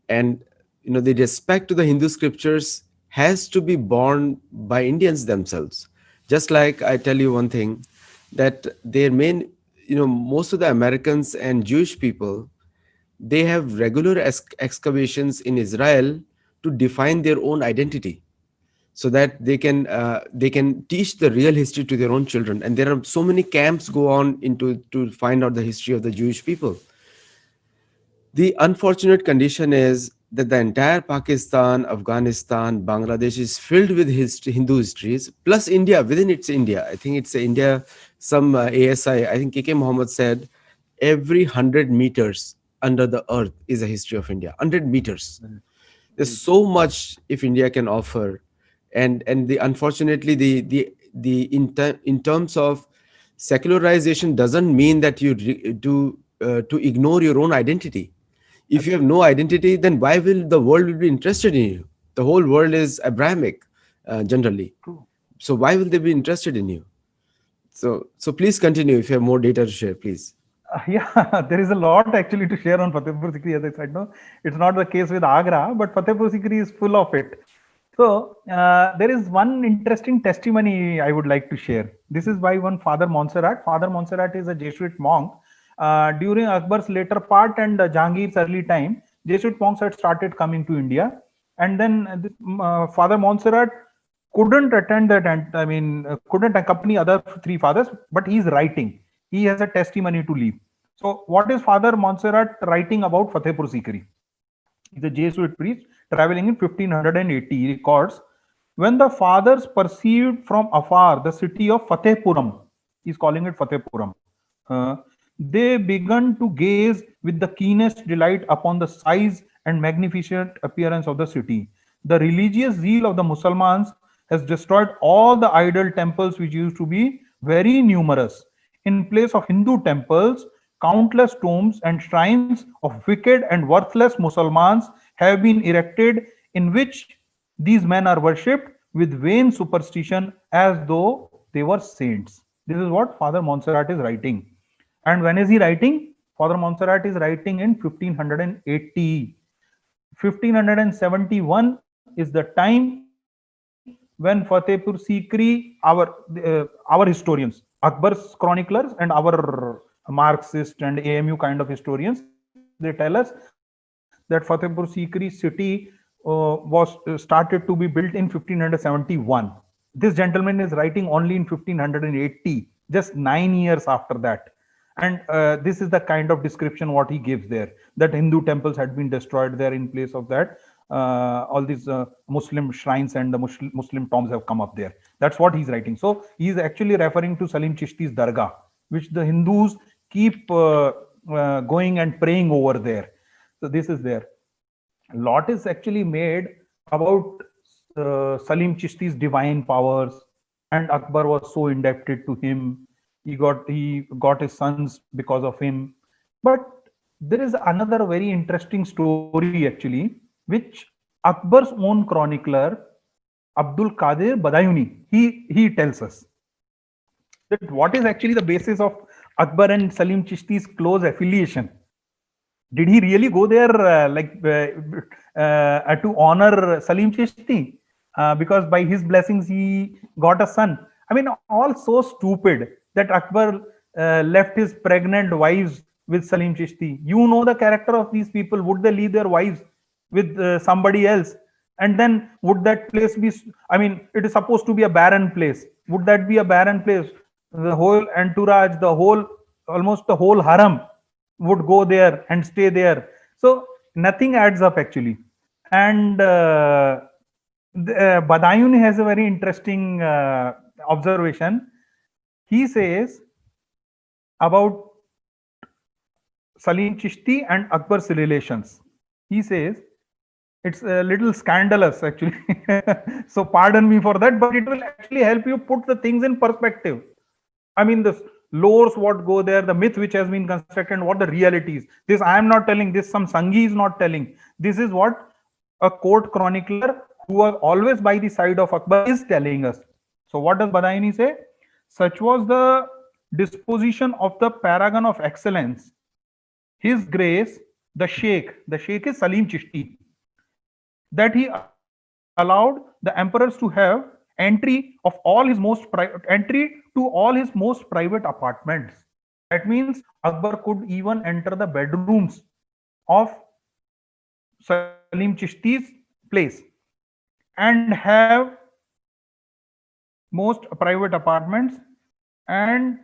And the respect to the Hindu scriptures has to be borne by Indians themselves. Just like I tell you one thing, that their main, most of the Americans and Jewish people, they have regular excavations in Israel to define their own identity, so that they can teach the real history to their own children. And there are so many camps go on into to find out the history of the Jewish people. The unfortunate condition is that the entire Pakistan, Afghanistan, Bangladesh is filled with Hindu histories, plus India, within its India. I think it's India, some ASI, I think KK Mohammed said every 100 meters under the earth is a history of India. 100 meters. There's so much if India can offer. And the unfortunately the in terms of secularization doesn't mean that you do to ignore your own identity. If you have no identity, then why will the world will be interested in you? The whole world is Abrahamic, generally. True. So why will they be interested in you? So please continue. If you have more data to share, please. Yeah, there is a lot actually to share on Fatehpur Sikri. As I said, no, it's not the case with Agra, but Fatehpur Sikri is full of it. So there is one interesting testimony I would like to share. This is by one Father Montserrat. Father Montserrat is a Jesuit monk. During Akbar's later part and Jahangir's early time, Jesuit monks had started coming to India, and then Father Montserrat couldn't attend that, and I mean couldn't accompany other three fathers, but he's writing. He has a testimony to leave. So, what is Father Montserrat writing about Fatehpur Sikri? He's a Jesuit priest traveling in 1580. He records, when the fathers perceived from afar the city of Fatehpuram, he's calling it Fatehpuram, uh, they began to gaze with the keenest delight upon the size and magnificent appearance of the city. The religious zeal of the Muslims has destroyed all the idol temples which used to be very numerous. In place of Hindu temples, countless tombs and shrines of wicked and worthless Muslims have been erected, in which these men are worshipped with vain superstition as though they were saints. This is what Father Montserrat is writing. And when is he writing? Father Montserrat is writing in 1580. 1571 is the time when Fatehpur Sikri, our historians, Akbar's chroniclers and our Marxist and AMU kind of historians, they tell us that Fatehpur Sikri city was started to be built in 1571. This gentleman is writing only in 1580, just 9 years after that. And this is the kind of description what he gives there, that Hindu temples had been destroyed there. In place of that, all these Muslim shrines and the Muslim tombs have come up there. That's what he's writing. So he's actually referring to Salim Chishti's dargah, which the Hindus keep going and praying over there. So this is there. A lot is actually made about Salim Chishti's divine powers, and Akbar was so indebted to him. He got his sons because of him. But there is another very interesting story actually, which Akbar's own chronicler Abdul Qadir Badayuni he tells us that what is actually the basis of Akbar and Salim Chishti's close affiliation. Did he really go there to honor Salim Chishti? Because by his blessings he got a son. I mean, all so stupid that Akbar left his pregnant wives with Salim Chishti. You know the character of these people. Would they leave their wives with somebody else? And then would that place be? I mean, it is supposed to be a barren place. Would that be a barren place? The whole entourage, the whole, almost the whole haram would go there and stay there. So nothing adds up actually. And Badayuni has a very interesting observation. He says about Salim Chishti and Akbar's relations. He says it's a little scandalous actually. So pardon me for that, but it will actually help you put the things in perspective. I mean, the lores what go there, the myth which has been constructed, what the reality is. This I am not telling, this some Sanghi is not telling. This is what a court chronicler who was always by the side of Akbar is telling us. So what does Badayani say? Such was the disposition of the paragon of excellence, His Grace, the Sheikh is Salim Chishti, that he allowed the emperors to have entry to all his most private apartments. That means Akbar could even enter the bedrooms of Salim Chishti's place and have most private apartments, and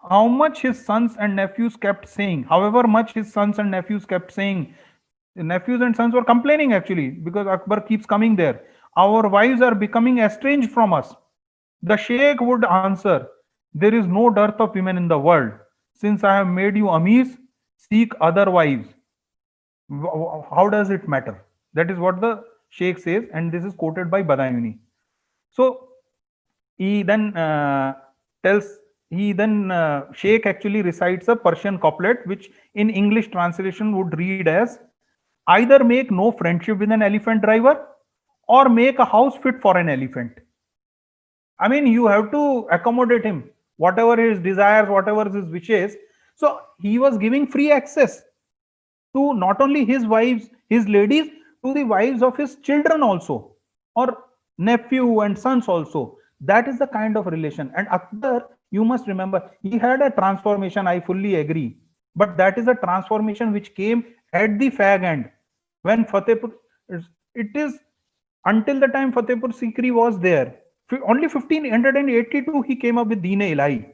how much his sons and nephews kept saying, however much his sons and nephews kept saying, the nephews and sons were complaining actually because Akbar keeps coming there. Our wives are becoming estranged from us. The Sheikh would answer, there is no dearth of women in the world. Since I have made you Amirs, seek other wives. How does it matter? That is what the Sheikh says, and this is quoted by Badayuni. So he then tells, he then Sheikh actually recites a Persian couplet, which in English translation would read as, either make no friendship with an elephant driver or make a house fit for an elephant. I mean, you have to accommodate him, whatever his desires, whatever his wishes. So he was giving free access to not only his wives, his ladies, to the wives of his children also, or nephew and sons also. That is the kind of relation. And Akbar, you must remember, he had a transformation, I fully agree. But that is a transformation which came at the fag end. When Fatehpur, it is until the time Fatehpur Sikri was there, only 1582 he came up with Deen-e-Ilahi.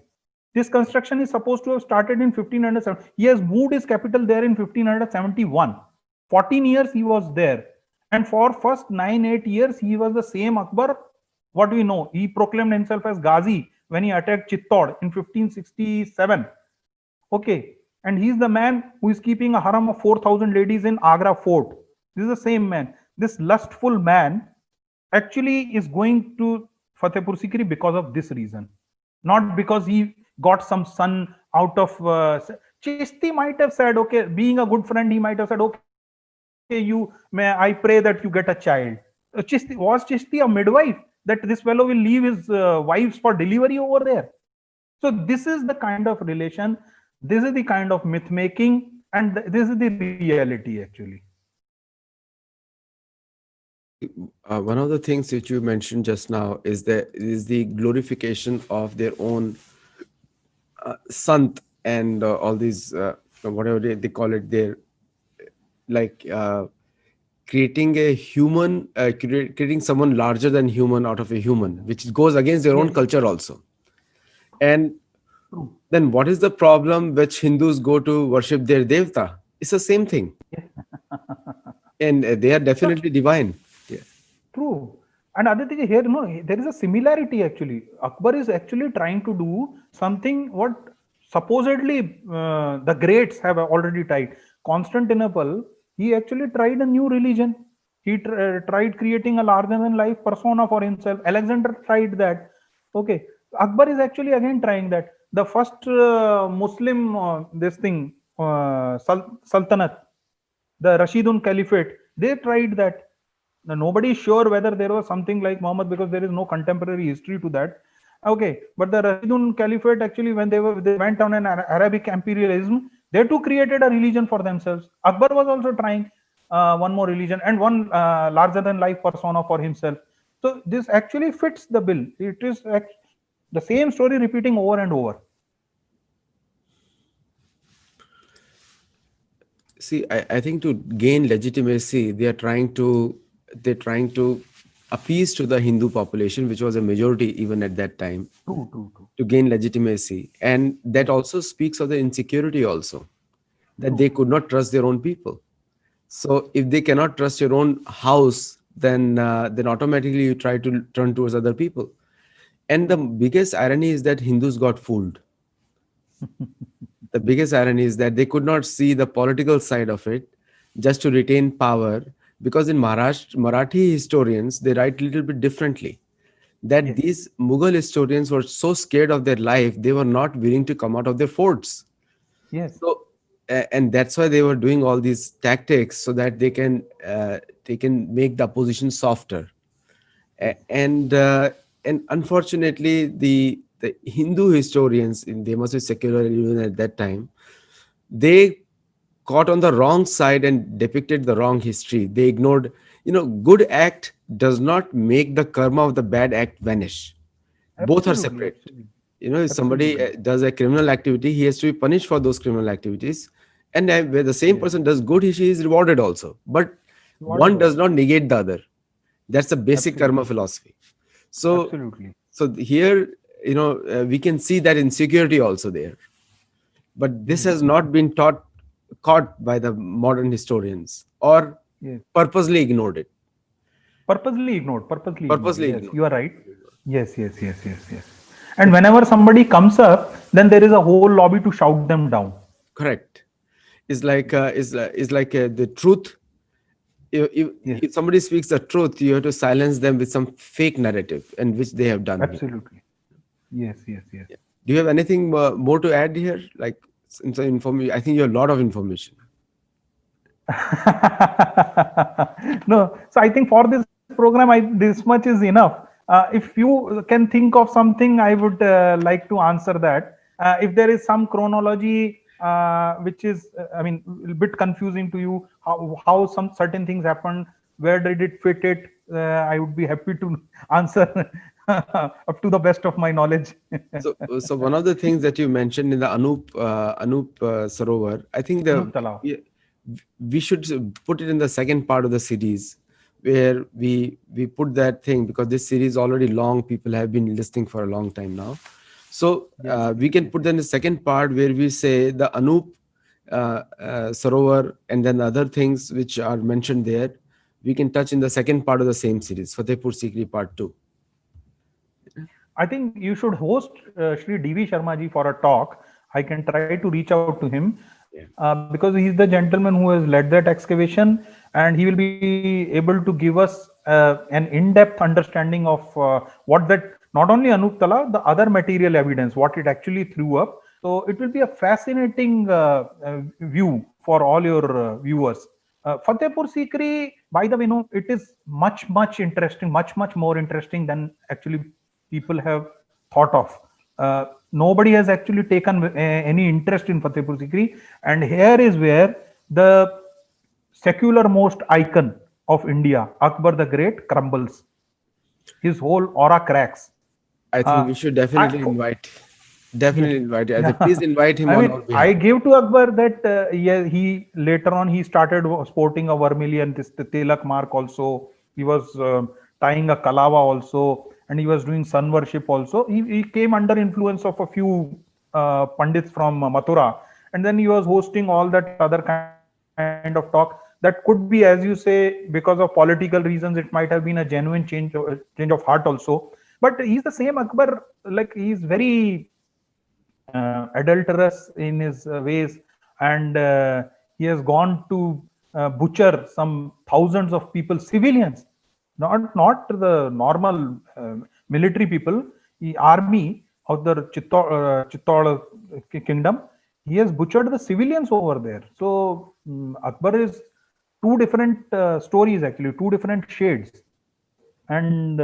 This construction is supposed to have started in 1507. He has moved his capital there in 1571. 14 years he was there. And for first 9-8 years, he was the same Akbar. What we know, he proclaimed himself as Ghazi when he attacked Chittod in 1567. Okay. And he's the man who is keeping a harem of 4,000 ladies in Agra fort. This is the same man. This lustful man actually is going to Fatehpur Sikri because of this reason, not because he got some son out of Chishti might have said, okay, being a good friend, he might have said, okay, I pray that you get a child. Was Chishti a midwife that this fellow will leave his wives for delivery over there? So this is the kind of relation, this is the kind of myth making, and this is the reality actually. See, one of the things which you mentioned just now is the glorification of their own sant and all these whatever they call it, their like creating a human, creating someone larger than human out of a human, which goes against their own Yes, culture also. And true. then what is the problem which Hindus go to worship their devta? It's the same thing, and they are So definitely divine. Yeah. true. And Aditya, here, no, there is a similarity actually. Akbar is actually trying to do something what supposedly the greats have already tried. Constantinople, he actually tried a new religion. He tried creating a larger than life persona for himself. Alexander tried that. Okay. Akbar is actually again trying that. The first Muslim, this thing, Sultanate, the Rashidun Caliphate, they tried that. Now, nobody is sure whether there was something like Muhammad because there is no contemporary history to that. Okay, but the Rashidun Caliphate actually, when they went on an Arabic imperialism, they too created a religion for themselves. Akbar was also trying one more religion and one larger than life persona for himself. So this actually fits the bill. It is the same story repeating over and over. See, I think to gain legitimacy, they're trying to appease to the Hindu population, which was a majority even at that time, True, true, true, to gain legitimacy. And that also speaks of the insecurity also, that they true. could not trust their own people. So if they cannot trust your own house, then automatically you try to turn towards other people. And the biggest irony is that Hindus got fooled. The biggest irony is that they could not see the political side of it just to retain power, because in Maharashtra, Marathi historians, they write a little bit differently, that Yes, these Mughal historians were so scared of their life, they were not willing to come out of their forts. yes, So, and that's why they were doing all these tactics so that they can make the opposition softer. yes. And unfortunately, the Hindu historians, they must be secular even at that time, they caught on the wrong side and depicted the wrong history. They ignored, good act does not make the karma of the bad act vanish. Both are Absolutely, separate. absolutely, If somebody absolutely. does a criminal activity, he has to be punished for those criminal activities. And where the same Yes, person does good, she is rewarded also. But rewarded one does also. not negate the other. That's the basic karma Absolutely, philosophy. So, absolutely. so here, we can see that insecurity also there. But this has Hmm. not been caught by the modern historians, or Yes. purposely ignored it. Purposely ignored. Purposely ignored. Purposely Yes, ignored. you are right. Yes, yes, yes, yes, yes. And whenever somebody comes up, then there is a whole lobby to shout them down. Correct. Is like the truth. Yes, If somebody speaks the truth, you have to silence them with some fake narrative, and which they have done here. absolutely. Yes, yes, yes. Yeah. Do you have anything more to add here? Like, some information. I think you have a lot of information. No, so I think for this program, this much is enough. If you can think of something, I would like to answer that. If there is some chronology which is, I mean, a bit confusing to you, how some certain things happened, where did it fit it? I would be happy to answer up to the best of my knowledge. So one of the things that you mentioned in the Anup Sarovar, I think Anup Talab. we should put it in the second part of the series, where we put that thing, because this series is already long. People have been listening for a long time now. So Yes, we yes, can yes, put that yes. in the second part, where we say the Anup Sarovar, and then the other things which are mentioned there. We can touch in the second part of the same series, Fatehpur Sikri Part 2. I think you should host Shri DV Sharma ji for a talk. I can try to reach out to him Yeah. because he's the gentleman who has led that excavation, and he will be able to give us an in-depth understanding of what that, not only Anup Tala, the other material evidence, what it actually threw up. So it will be a fascinating view for all your viewers. Fatehpur Sikri, by the way, no, it is much, much interesting, much, much more interesting than actually people have thought of. Nobody has actually taken any interest in Fatehpur Sikri, and here is where the secular most icon of India, Akbar the Great, crumbles. His whole aura cracks. I think we should I, yeah, definitely invite. Please yeah. invite him I on mean, our I behalf. gave to Akbar that yeah, he later on he started sporting a vermilion, this the tilak mark also. He was tying a kalava also, and he was doing sun worship also. He came under influence of a few pandits from Mathura, and then he was hosting all that other kind of talk. That could be, as you say, because of political reasons. It might have been a genuine change of heart also. But he's the same Akbar. Like he's very adulterous in his ways, and he has gone to butcher some thousands of people, civilians, not the normal military people. The army of the Chittor kingdom, he has butchered the civilians over there. So Akbar is two different stories, actually two different shades. And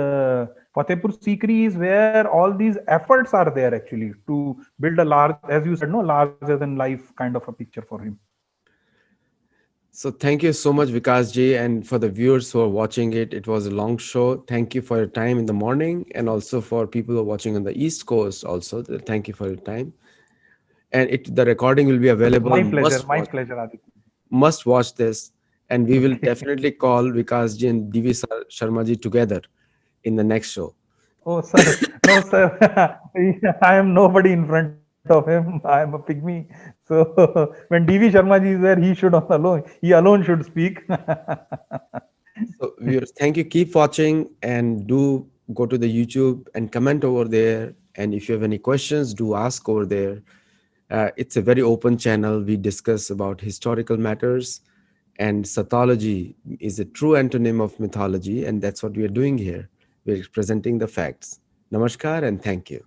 Fatehpur Sikri is where all these efforts are there actually to build a large, as you said, no, larger than life kind of a picture for him. So thank you so much, Vikas ji, and for the viewers who are watching it. It was a long show. Thank you for your time in the morning, and also for people who are watching on the East Coast. Also, thank you for your time. And the recording will be available. My pleasure, Aditya. Must watch this, and we will Okay. definitely call Vikas ji and DV Sharma ji together in the next show. Oh, sir. No, sir. I am nobody in front of him. I am a pygmy. So when DV Sharma ji is there, he alone should speak. So viewers, thank you. Keep watching, and do go to the YouTube and comment over there. And if you have any questions, do ask over there. It's a very open channel. We discuss about historical matters, and Sattology is a true antonym of mythology, and that's what we are doing here. We're presenting the facts. Namaskar and thank you.